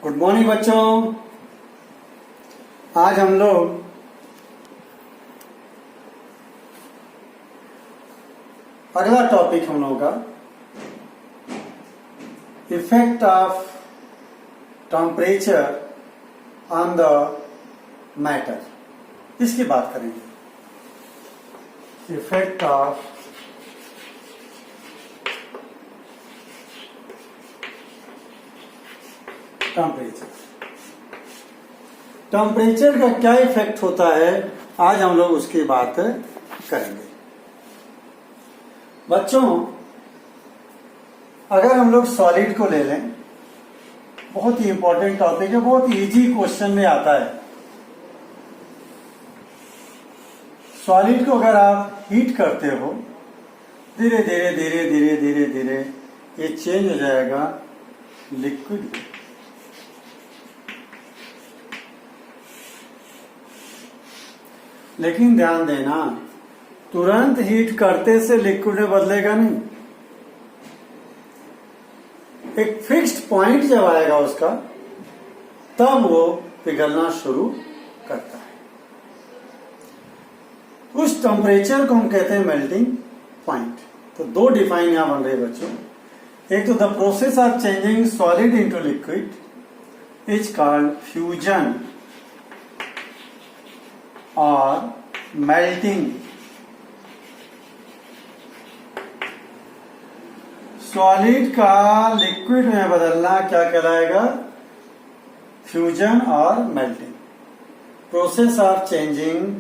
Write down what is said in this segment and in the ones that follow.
Good morning बच्चों। आज हम लोग अगला टॉपिक हम लोगों का effect of temperature on the matter, इसकी बात करेंगे। इफेक्ट ऑफ टेम्परेचर का क्या इफेक्ट होता है, आज हम लोग उसकी बात करेंगे। बच्चों, अगर हम लोग सॉलिड को ले लें, बहुत ही इंपॉर्टेंट टॉपिक है, बहुत इजी क्वेश्चन में आता है। सॉलिड को अगर आप हीट करते हो, धीरे धीरे धीरे धीरे धीरे धीरे ये चेंज हो जाएगा लिक्विड। लेकिन ध्यान देना, तुरंत हीट करते से लिक्विड में बदलेगा नहीं। एक फिक्स्ड पॉइंट जब आएगा उसका, तब वो पिघलना शुरू करता है। उस टेम्परेचर को हम कहते हैं मेल्टिंग पॉइंट। तो दो डिफाइन यहां बन रहे बच्चों। एक तो the process of changing solid into liquid is called fusion और मेल्टिंग। सॉलिड का लिक्विड में बदलना क्या कहलाएगा? फ्यूजन और melting. Process of changing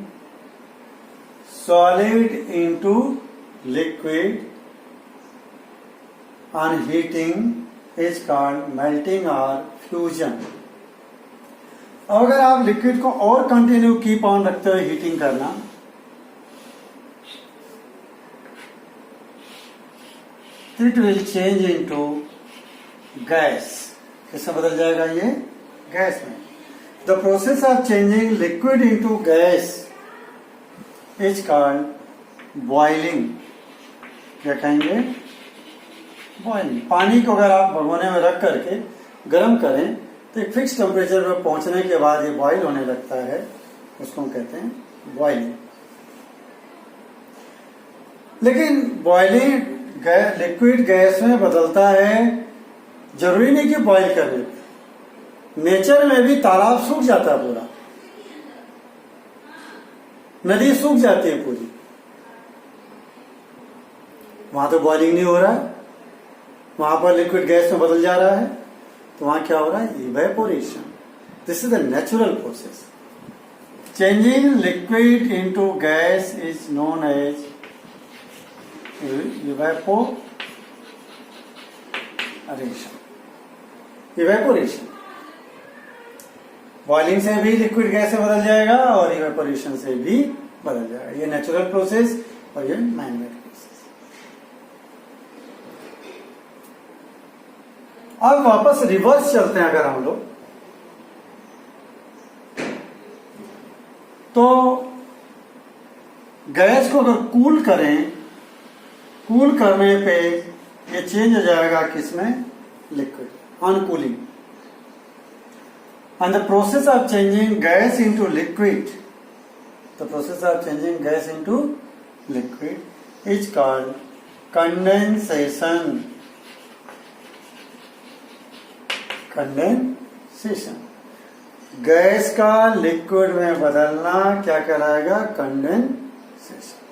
solid into liquid on heating is called melting और फ्यूजन। अगर आप लिक्विड को और कंटिन्यू कीप ऑन रखते हो हीटिंग करना, it will change into gas. किससे बदल जाएगा ये? गैस में। The process of changing liquid into gas is called boiling. क्या कहेंगे? बॉइलिंग। पानी को अगर आप भगोने में रख करके गर्म करें तो एक फिक्स टेम्परेचर पर पहुंचने के बाद ये बॉयल होने लगता है, उसको हम कहते हैं बॉइलिंग। लेकिन बॉइलिंग लिक्विड गैस में बदलता है, जरूरी नहीं कि बॉयल करने पे। नेचर में भी तालाब सूख जाता है पूरा, नदी सूख जाती है पूरी, वहां तो बॉइलिंग नहीं हो रहा है, वहां पर लिक्विड गैस में बदल जा रहा है, तो वहां क्या हो रहा है? Evaporation. This is the natural process. Changing liquid into gas is known as evaporation. Boiling से भी लिक्विड गैस में बदल जाएगा और इवेपोरेशन से भी बदल जाएगा। ये नेचुरल प्रोसेस और ये मैनमेड प्रोसेस। अब वापस रिवर्स चलते हैं। अगर हम लोग तो गैस को अगर कूल करें, कूल करने पे ये चेंज हो जाएगा किसमें? Liquid, on cooling. And the process of changing gas into liquid, the process of changing gas into liquid is called condensation. Condensation. Gas का लिक्विड में बदलना क्या कहलाएगा? कंडेंसेशन।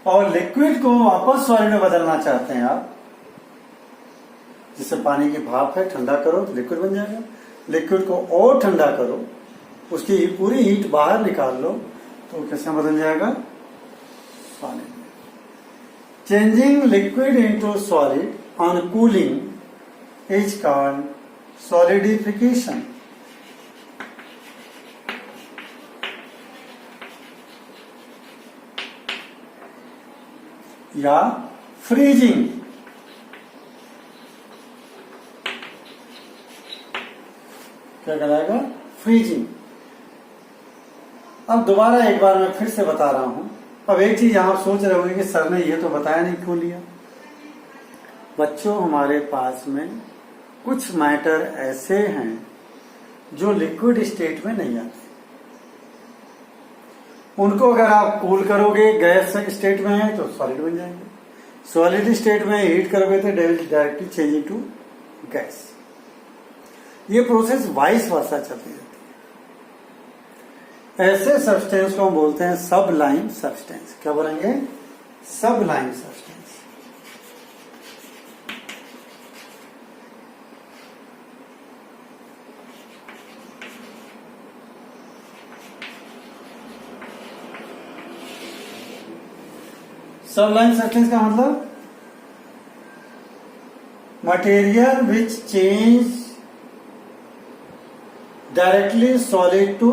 और लिक्विड को वापस सॉलिड में बदलना चाहते हैं आप, जिससे पानी की भाप है, ठंडा करो तो लिक्विड बन जाएगा। लिक्विड को और ठंडा करो, उसकी पूरी हीट बाहर निकाल लो, तो कैसे बदल जाएगा? सॉलिड में। Changing liquid into solid on cooling is called solidification. या फ्रीजिंग। क्या कहलाएगा? फ्रीजिंग। अब दोबारा एक बार मैं फिर से बता रहा हूं। अब एक चीज आप सोच रहे होंगे कि सर ने ये तो बताया नहीं, क्यों लिया? बच्चों, हमारे पास में कुछ मैटर ऐसे हैं जो लिक्विड स्टेट में नहीं आते, उनको अगर आप कूल करोगे गैस स्टेट में है तो सॉलिड बन जाएंगे, सॉलिड स्टेट में हीट करोगे तो डायरेक्टली चेंजिंग टू गैस। ये प्रोसेस वाइस वर्सा चलती रहती है। ऐसे सब्सटेंस को हम बोलते हैं सबलाइम सब्सटेंस। क्या बोलेंगे? Sublime substance. सबलाइम सब्सटेंस का मतलब material which change directly solid to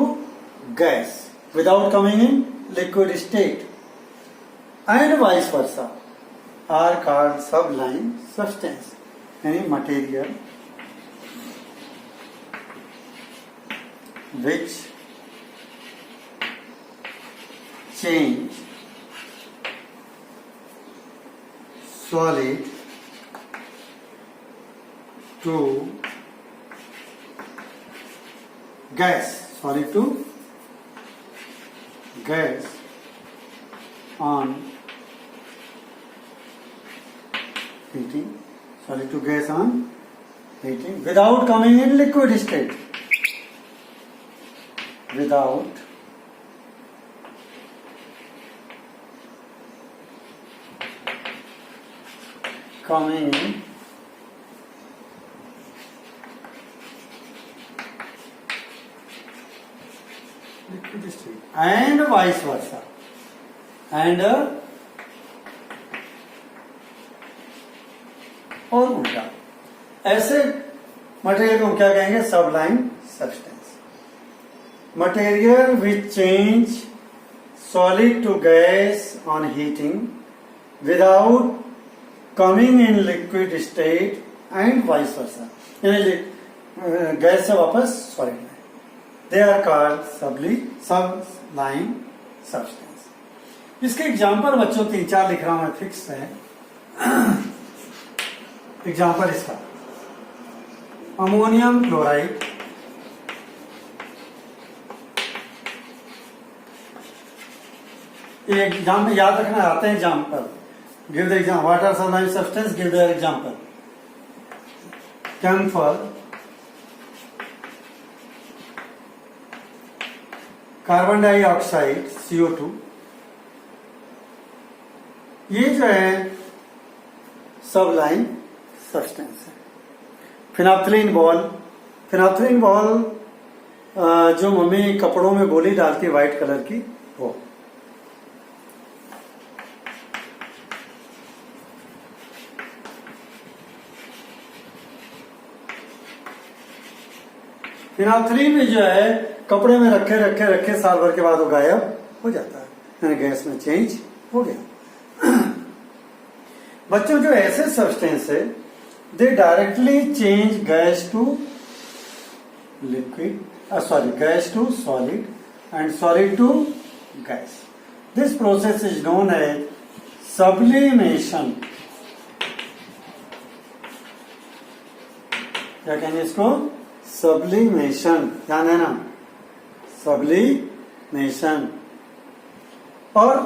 gas without coming in liquid state and vice versa are called sublime substance. Any material which change solid to gas, solid to gas on heating, solid to gas on heating without coming in liquid state, without coming in liquid state and vice versa, and और उल्टा। ऐसे material को क्या कहेंगे? Sublime substance. Material which change solid to gas on heating without coming in liquid state and vice versa, यानी gas से वापस solid में। They are called sublime substance. इसके एग्जाम्पल बच्चों 3-4 लिख रहा हूं मैं, फिक्स है। एग्जाम्पल इसका अमोनियम क्लोराइड, ये एग्जाम में याद रखना आते हैं example. Give the exam, what are sublime substance, give the example. Camphor, carbon dioxide CO2, ये जो है सबलाइम सब्सटेंस है। फिनाप्थलीन बॉल, फिनाप्थलीन बॉल जो मम्मी कपड़ों में गोली डालती है व्हाइट कलर की, वो। फिनाप्थलीन में जो है कपड़े में रखे रखे रखे साल भर के बाद वो गायब हो जाता है, यानी गैस में चेंज हो गया। बच्चों जो ऐसे सब्सटेंस है they directly change gas to liquid, gas to solid and solid to gas. This process is known as sublimation. क्या कहेंगे इसको? सब्लिमेशन। ध्यान है ना, सब्लिमेशन। और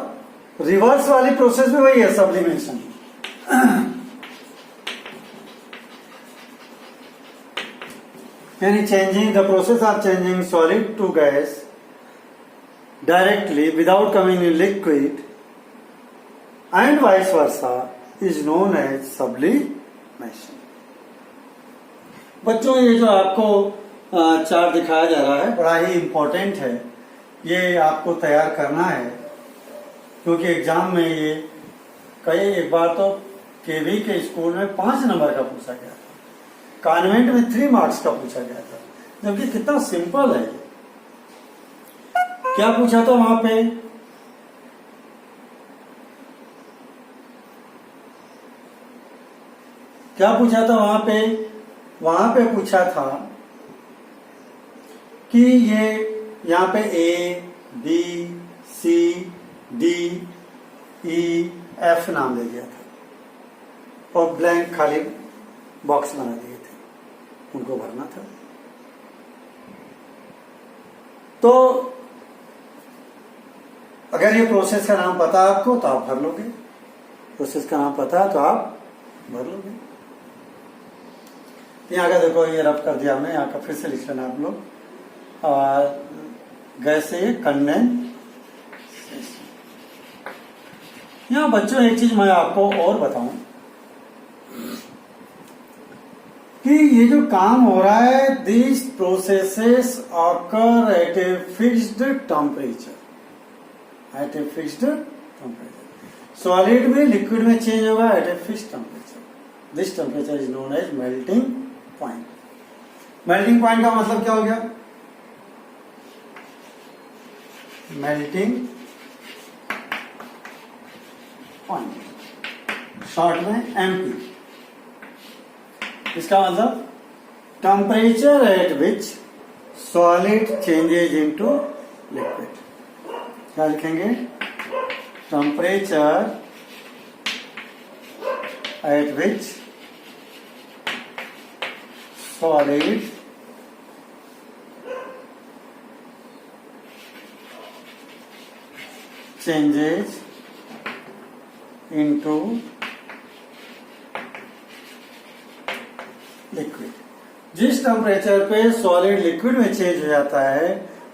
रिवर्स वाली प्रोसेस भी वही है, सब्लिमेशन। यानी changing the process of changing solid to gas directly without coming in liquid and vice versa is known as sublimation. बच्चों ये जो आपको चार्ट दिखाया जा रहा है बड़ा ही इंपॉर्टेंट है, ये आपको तैयार करना है, क्योंकि एग्जाम में ये एक बार तो केवी के स्कूल में 5 नंबर का पूछा गया था, कॉन्वेंट में 3 मार्क्स का पूछा गया था, जबकि कितना सिंपल है। क्या पूछा था वहां पे? क्या पूछा था वहां पे? वहां पे पूछा था कि ये यहां पे A, B, C, D, E, F नाम दे दिया था और ब्लैंक खाली बॉक्स बना दिए थे। उनको भरना था। तो अगर ये प्रोसेस का नाम पता है आपको तो आप भर लोगे, प्रोसेस का नाम पता है तो आप भर लोगे। यहाँ का देखो ये रब कर दिया हमने, यहाँ का फिर से लिख लेना आप लोग। गैस से कंडेंसेशन। यहाँ बच्चों एक चीज मैं आपको और बताऊं कि ये जो काम हो रहा है, this processes occur at a fixed temperature, at a fixed temperature. Solid में लिक्विड में चेंज होगा at a fixed temperature. This temperature is known as melting point. Melting point का मतलब क्या हो गया? मेल्टिंग पॉइंट, शॉर्ट में एमपी। इसका मतलब temperature at which solid changes into liquid. क्या लिखेंगे? Temperature at which solid changes into liquid. जिस टेम्परेचर पे सॉलिड लिक्विड में चेंज हो जाता है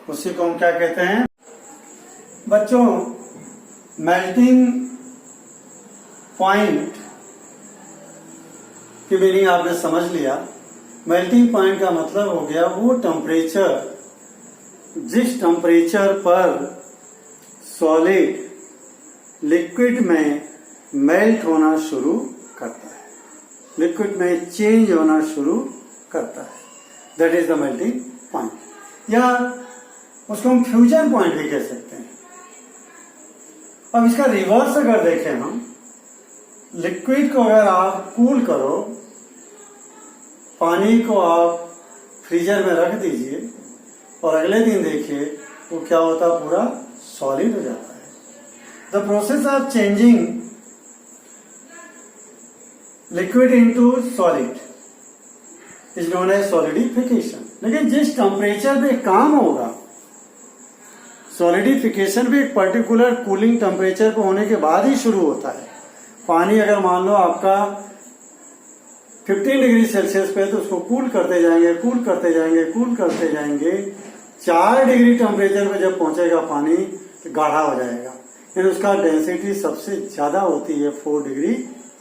उसी को हम क्या कहते हैं? बच्चों, मेल्टिंग पॉइंट की मीनिंग आपने समझ लिया। मेल्टिंग पॉइंट का मतलब हो गया वो टेम्परेचर जिस टेम्परेचर पर सॉलिड लिक्विड में मेल्ट होना शुरू करता है, लिक्विड में चेंज होना शुरू करता है, that is the melting point. या उसको हम फ्यूजन पॉइंट भी कह सकते हैं। अब इसका रिवर्स अगर देखें हम, लिक्विड को अगर आप कूल करो, पानी को आप फ्रीजर में रख दीजिए और अगले दिन देखिए वो क्या होता है, पूरा सॉलिड हो जाता है। The process of changing liquid into solid is known as solidification. लेकिन जिस टेम्परेचर पे काम होगा, सॉलिडिफिकेशन भी एक पर्टिकुलर कूलिंग टेम्परेचर पे होने के बाद ही शुरू होता है। पानी अगर मान लो आपका 15 डिग्री सेल्सियस पे, तो उसको कूल करते जाएंगे, कूल करते जाएंगे, कूल करते जाएंगे। 4 डिग्री टेम्परेचर पे जब पहुंचेगा पानी तो गाढ़ा हो जाएगा, लेकिन उसका डेंसिटी सबसे ज्यादा होती है 4 डिग्री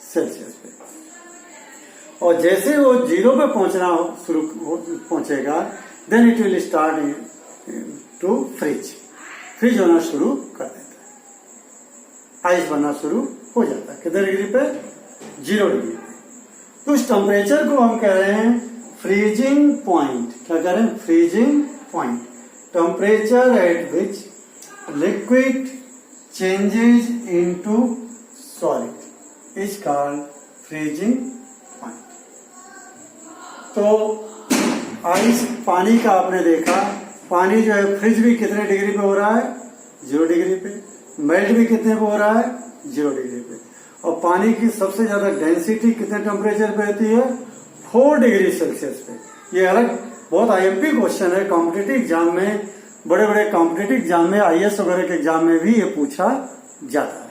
सेल्सियस पे। और जैसे वो 0 पे पहुंचेगा, then it will start to freeze होना शुरू कर देता है, आइस बनना शुरू हो जाता है। कितने डिग्री पे? 0 डिग्री पे। तो उस टेम्परेचर को हम कह रहे हैं फ्रीजिंग पॉइंट। क्या कह रहे हैं? Freezing point. Temperature at which liquid changes into solid is called freezing point. तो आइस, पानी का आपने देखा, पानी जो है फ्रीज भी कितने डिग्री पे हो रहा है? 0 डिग्री पे। मेल्ट भी कितने पे हो रहा है? 0 डिग्री पे। और पानी की सबसे ज्यादा डेंसिटी कितने टेम्परेचर पे होती है? 4 डिग्री सेल्सियस पे। ये अलग बहुत आईएमपी क्वेश्चन है कॉम्पिटिटिव एग्जाम में, बड़े बड़े कॉम्पिटिटिव एग्जाम में, आईएएस वगैरह के एग्जाम में भी ये पूछा जाता है।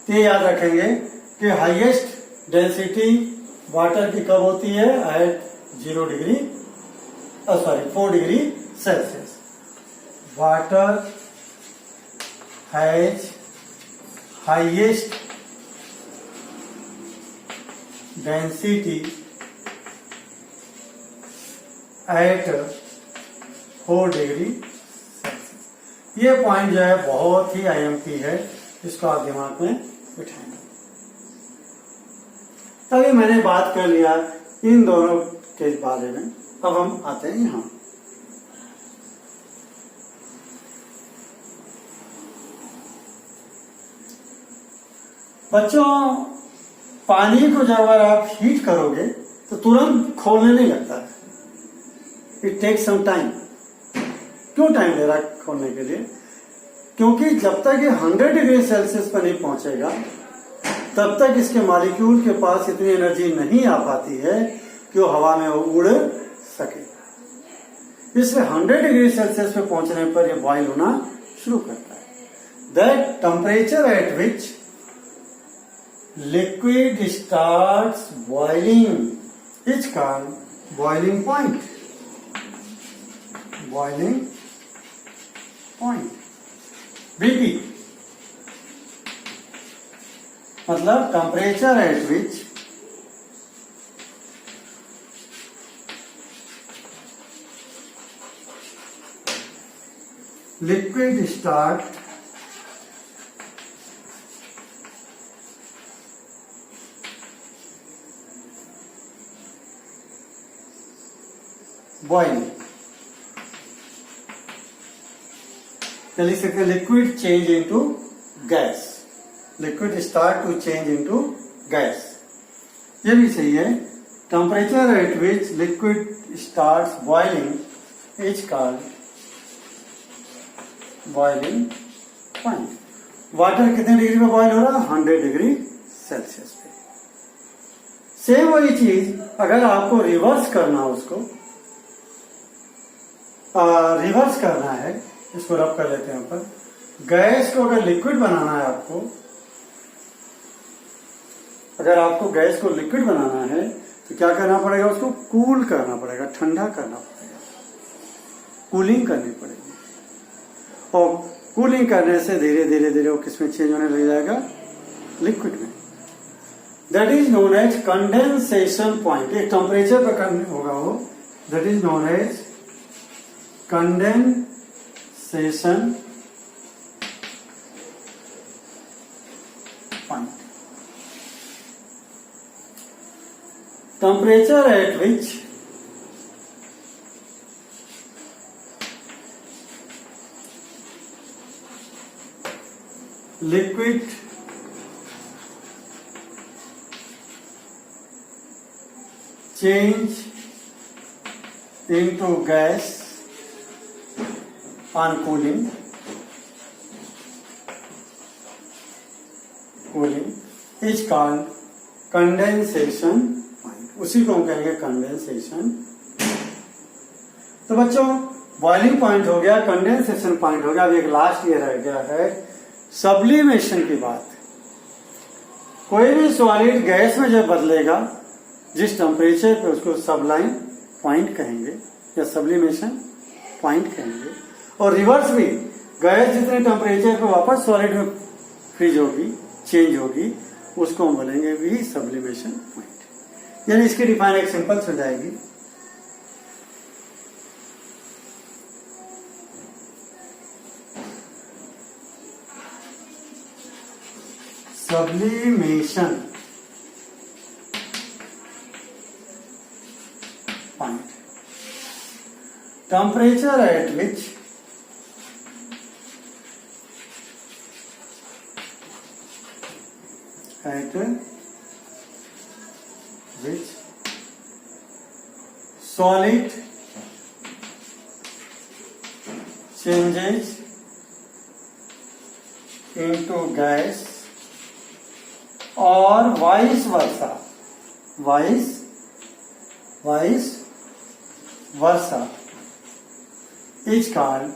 तो ये याद रखेंगे कि हाईएस्ट डेंसिटी वाटर की कब होती है? At 0 degree, 4 degree Celsius. Water has highest density at 4 degree Celsius. ये पॉइंट जो है बहुत ही आईएमपी है, इसको आप दिमाग में बिठाएंगे। तभी मैंने बात कर लिया इन दोनों के बारे में। अब हम आते हैं यहां। बच्चों, पानी को जब अगर आप हीट करोगे तो तुरंत खोलने नहीं लगता है, इट टेक्स सम टाइम। क्यों टाइम ले रहा है खोलने के लिए? क्योंकि जब तक ये 100 डिग्री सेल्सियस पर नहीं पहुंचेगा तब तक इसके मॉलिक्यूल के पास इतनी एनर्जी नहीं आ पाती है कि वो हवा में उड़ सके। इसलिए 100 डिग्री सेल्सियस पे पहुंचने पर ये बॉयल होना शुरू करता है। That temperature at which liquid starts boiling is called boiling point. Boiling point BP मतलब temperature at which liquid start boiling। लिख सकते liquid change into gas, liquid start to change into gas. ये भी सही है। Temperature at which liquid starts boiling is called boiling point. Water कितने degree पे boil हो रहा है? 100 डिग्री सेल्सियस पे। सेम वही चीज अगर आपको रिवर्स करना हो, उसको रिवर्स करना है, इसको रब कर लेते हैं ऊपर। गैस को अगर लिक्विड बनाना है आपको, अगर आपको गैस को लिक्विड बनाना है तो क्या करना पड़ेगा? उसको कूल करना पड़ेगा, ठंडा करना पड़ेगा, कूलिंग करनी पड़ेगी। और कूलिंग करने से धीरे धीरे धीरे वो किसमें चेंज होने लग जाएगा? लिक्विड में। That is known as condensation point. एक टेम्परेचर पर करने होगा वो, that is known as condensation point. Temperature at which liquid change into gas on cooling is called condensation point। उसी को हम कहेंगे कंडेंसेशन। तो बच्चों बॉइलिंग पॉइंट हो गया, कंडेंसेशन पॉइंट हो गया। अब एक लास्ट ये रह गया है सब्लिमेशन की बात। कोई भी सॉलिड गैस में जब बदलेगा, जिस टेम्परेचर पे उसको सबलाइन पॉइंट कहेंगे या सब्लिमेशन पॉइंट कहेंगे। और रिवर्स भी, गैस जितने टेम्परेचर पे वापस सॉलिड में फ्रीज होगी, चेंज होगी, उसको हम बोलेंगे भी सब्लिमेशन पॉइंट। यानी इसकी डिफाइन एक सिंपल से जाएगी। sublimation point, temperature at which solid changes into gas और vice versa, vice versa is called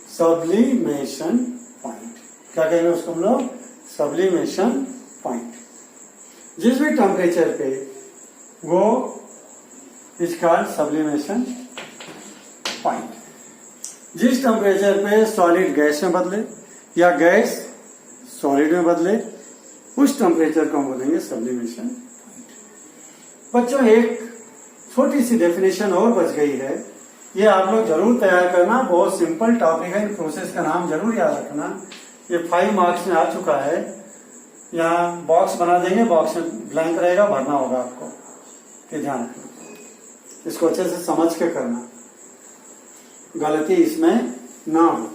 sublimation point. क्या कहेंगे उसको हम लोग? Sublimation point. जिस भी टेम्परेचर पे वो इज कॉल्ड सब्लिमेशन पॉइंट। जिस टेम्परेचर पे सॉलिड गैस में बदले या गैस सॉलिड में बदले, उस टेम्परेचर को हम बोलेंगे सब्लिमेशन पॉइंट। बच्चों एक छोटी सी डेफिनेशन और बच गई है, ये आप लोग जरूर तैयार करना। बहुत सिंपल टॉपिक है, इन प्रोसेस का नाम जरूर याद रखना। ये 5 मार्क्स में आ चुका है। यहाँ बॉक्स बना देंगे, बॉक्स में ब्लैंक रहेगा, भरना होगा आपको। ध्यान रखना, इसको अच्छे से समझ के करना, गलती इसमें ना हो।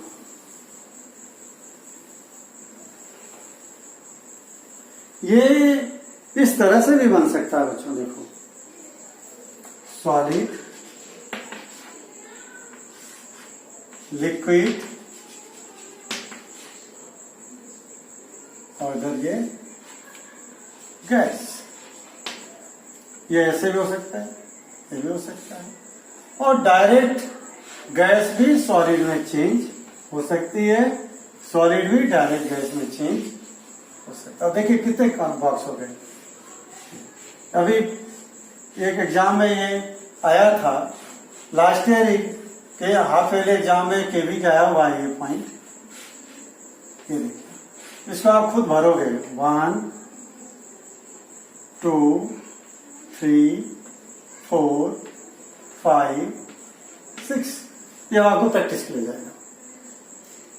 ये इस तरह से भी बन सकता है बच्चों। देखो, सॉलिड, लिक्विड और इधर ये गैस। ये ऐसे भी हो सकता है, ये भी हो सकता है, और डायरेक्ट गैस भी सॉलिड में चेंज हो सकती है, सॉलिड भी डायरेक्ट गैस में चेंज हो सकता है। अब देखिए कितने बॉक्स हो गए। अभी एक एग्जाम में ये आया था, लास्ट ईयर के हाफ ईयरली एग्जाम में केवी का आया हुआ है ये पॉइंट। ये देखिए, इसको आप खुद भरोगे, 1 2 3 4 5 6, ये आपको प्रैक्टिस किया जाएगा।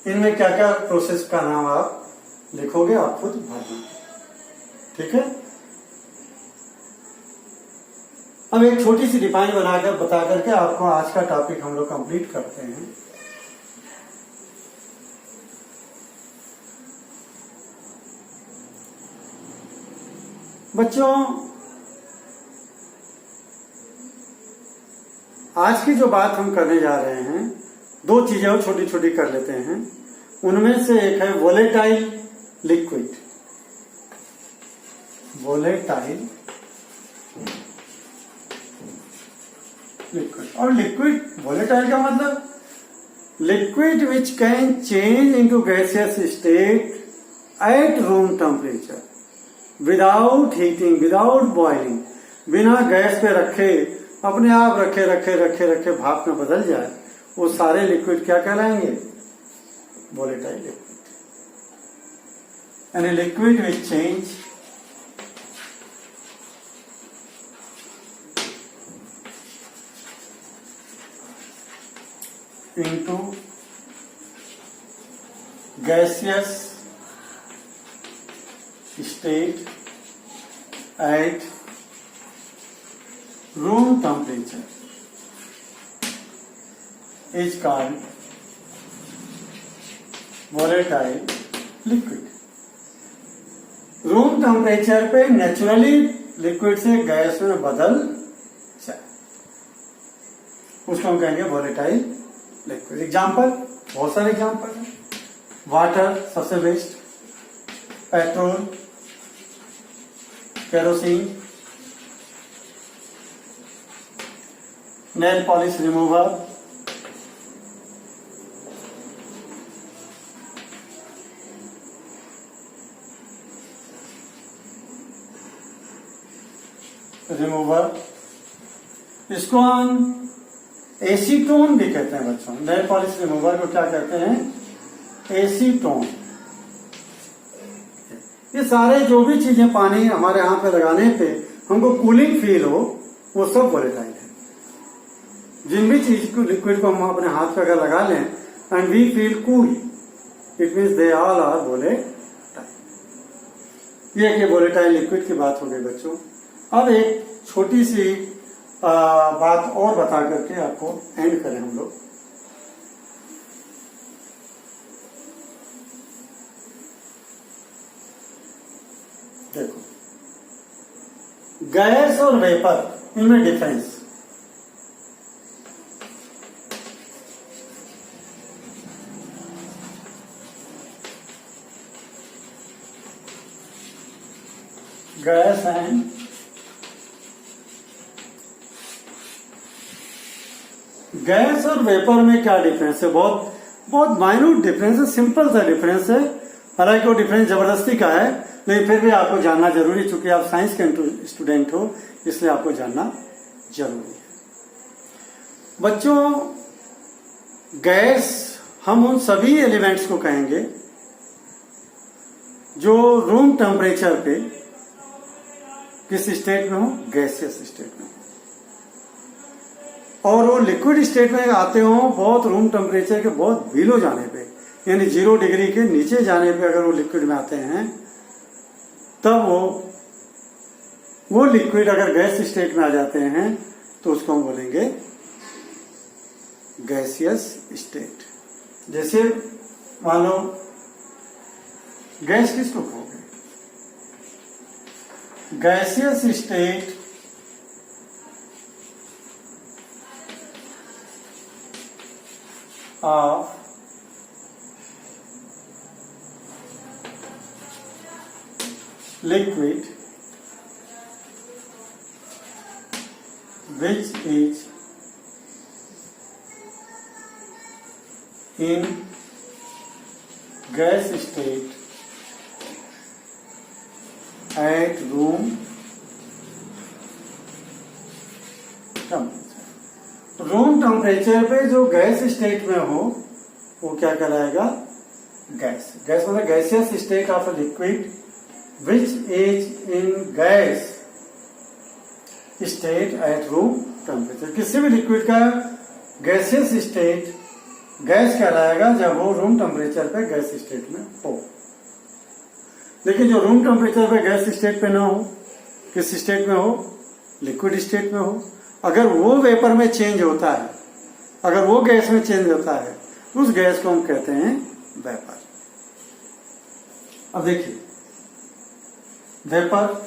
इनमें क्या क्या प्रोसेस का नाम आप लिखोगे, आप खुद भरना, ठीक है। अब एक छोटी सी डिफाइन बनाकर बता करके आपको आज का टॉपिक हम लोग कंप्लीट करते हैं। बच्चों, आज की जो बात हम करने जा रहे हैं, दो चीजें और छोटी छोटी कर लेते हैं। उनमें से एक है वोलेटाइल लिक्विड। वोलेटाइल लिक्विड, और लिक्विड वोलेटाइल का मतलब liquid which can change into gaseous state at room temperature without heating, without boiling, बिना गैस पे रखे अपने आप रखे रखे रखे रखे भाप में बदल जाए, वो सारे लिक्विड क्या कहलाएंगे? Volatile liquid. यानी liquid which change into gaseous state at room temperature is called volatile liquid. Room temperature पे नेचुरली लिक्विड से गैस में बदल जाए, उसको हम कहेंगे वोलेटाइल लिक्विड। एग्जाम्पल, बहुत सारे एग्जाम्पल हैं। वाटर सबसे best, petrol, kerosene, nail polish remover, इसको हम एसीटोन भी कहते हैं बच्चों। नेल पॉलिश रिमूवर को क्या कहते हैं? एसीटोन। ये सारे जो भी चीजें पानी हमारे हाथ पे लगाने पे हमको कूलिंग फील हो, वो सब वोलेटाइल है। जिन भी चीज को लिक्विड को हम अपने हाथ पे अगर लगा लें and we feel cool, it means they all are volatile. ये वोलेटाइल लिक्विड की बात हो गई बच्चों। अब एक छोटी सी बात और बता करके आपको एंड करें हम लोग। देखो, गैस और वेपर, इनमें डिफरेंस। गैस एंड गैस और वेपर में क्या डिफरेंस है? बहुत बहुत माइन्यूट डिफरेंस है, सिंपल सा डिफरेंस है। हालांकि वो डिफरेंस जबरदस्ती का है, लेकिन फिर भी आपको जानना जरूरी, चूंकि आप साइंस के स्टूडेंट हो, इसलिए आपको जानना जरूरी है। बच्चों, गैस हम उन सभी एलिमेंट्स को कहेंगे जो रूम टेम्परेचर पे किस स्टेट में हो? गैसियस स्टेट में। और वो लिक्विड स्टेट में आते हो बहुत रूम टेम्परेचर के बहुत बिलो जाने पे, यानी 0 डिग्री के नीचे जाने पे अगर वो लिक्विड में आते हैं, तब वो लिक्विड अगर गैस स्टेट में आ जाते हैं तो उसको हम बोलेंगे गैसियस स्टेट। जैसे मान लो गैस किसको कहोगे? Gaseous state of liquid which is in gas state at room temperature. Room temperature पे जो गैस स्टेट में हो वो क्या कहलाएगा? गैस। गैस मतलब gaseous state of a liquid which is in gas state at room temperature. किसी भी लिक्विड का गैसियस स्टेट गैस कहलाएगा जब वो रूम टेम्परेचर पे गैस स्टेट में हो। लेकिन जो रूम टेम्परेचर पे गैस स्टेट पे ना हो, किस स्टेट में हो? लिक्विड स्टेट में हो। अगर वो वेपर में चेंज होता है, अगर वो गैस में चेंज होता है, उस गैस को हम कहते हैं वेपर। अब देखिए वेपर,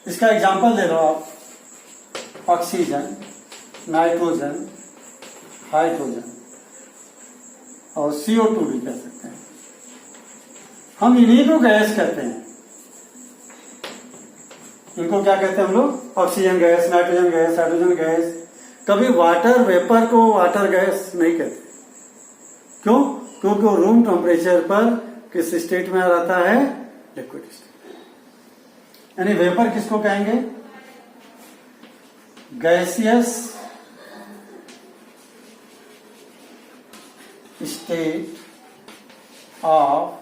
इसका एग्जांपल ले लो आप, ऑक्सीजन, नाइट्रोजन, हाइड्रोजन और CO2 भी कह सकते हैं। हम इन्हीं को गैस कहते हैं। इनको क्या कहते हैं हम लोग? Oxygen gas, nitrogen gas, hydrogen gas. कभी वाटर वेपर को वाटर गैस नहीं कहते। क्यों? क्योंकि वो रूम टेम्परेचर पर किस स्टेट में रहता है? Liquid state. यानी वेपर किसको कहेंगे? Gaseous state of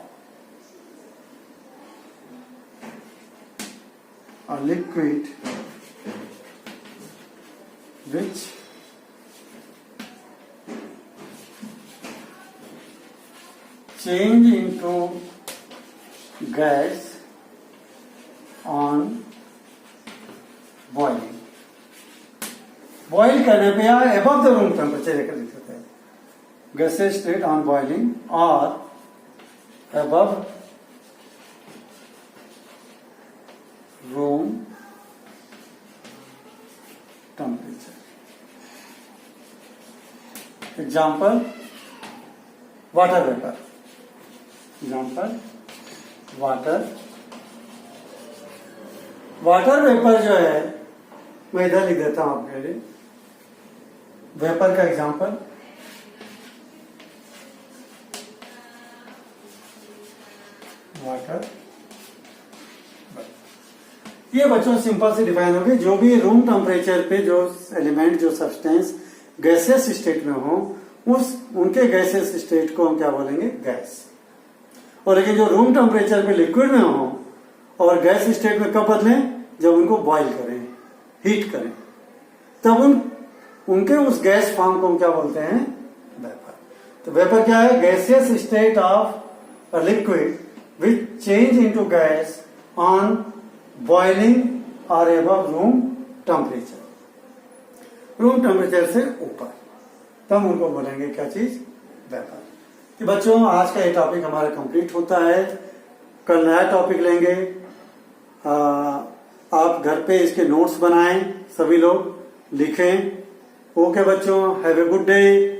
a liquid which change into gas on boiling। Boil करने पे या above the room temperature लेकर लिख सकते हैं। gaseous state on boiling or above room temperature। Example, water vapor। Example, water vapour जो है मैं इधर लिख देता हूं आपके लिए। वेपर का एग्जांपल, वाटर। ये बच्चों सिंपल से डिफाइन हो गई। जो भी रूम टेम्परेचर पे जो एलिमेंट, जो सब्सटेंस गैसियस स्टेट में हो, उनके गैसियस स्टेट को हम क्या बोलेंगे? गैस। और लेकिन जो रूम टेम्परेचर पे लिक्विड में हो और गैस स्टेट में कब बदलें? जब उनको बॉइल करें, हीट करें, तब उनके उस गैस फॉर्म को हम क्या बोलते हैं? वेपर। तो वेपर क्या है? Gaseous state of a liquid which change into gas on boiling और above room temperature. Room temperature से ऊपर, तब उनको बोलेंगे क्या चीज? वेपर। कि बच्चों आज का ये टॉपिक हमारा कंप्लीट होता है। कल नया टॉपिक लेंगे। आप घर पे इसके नोट्स बनाएं, सभी लोग लिखें। ओके बच्चों, हैव ए गुड डे।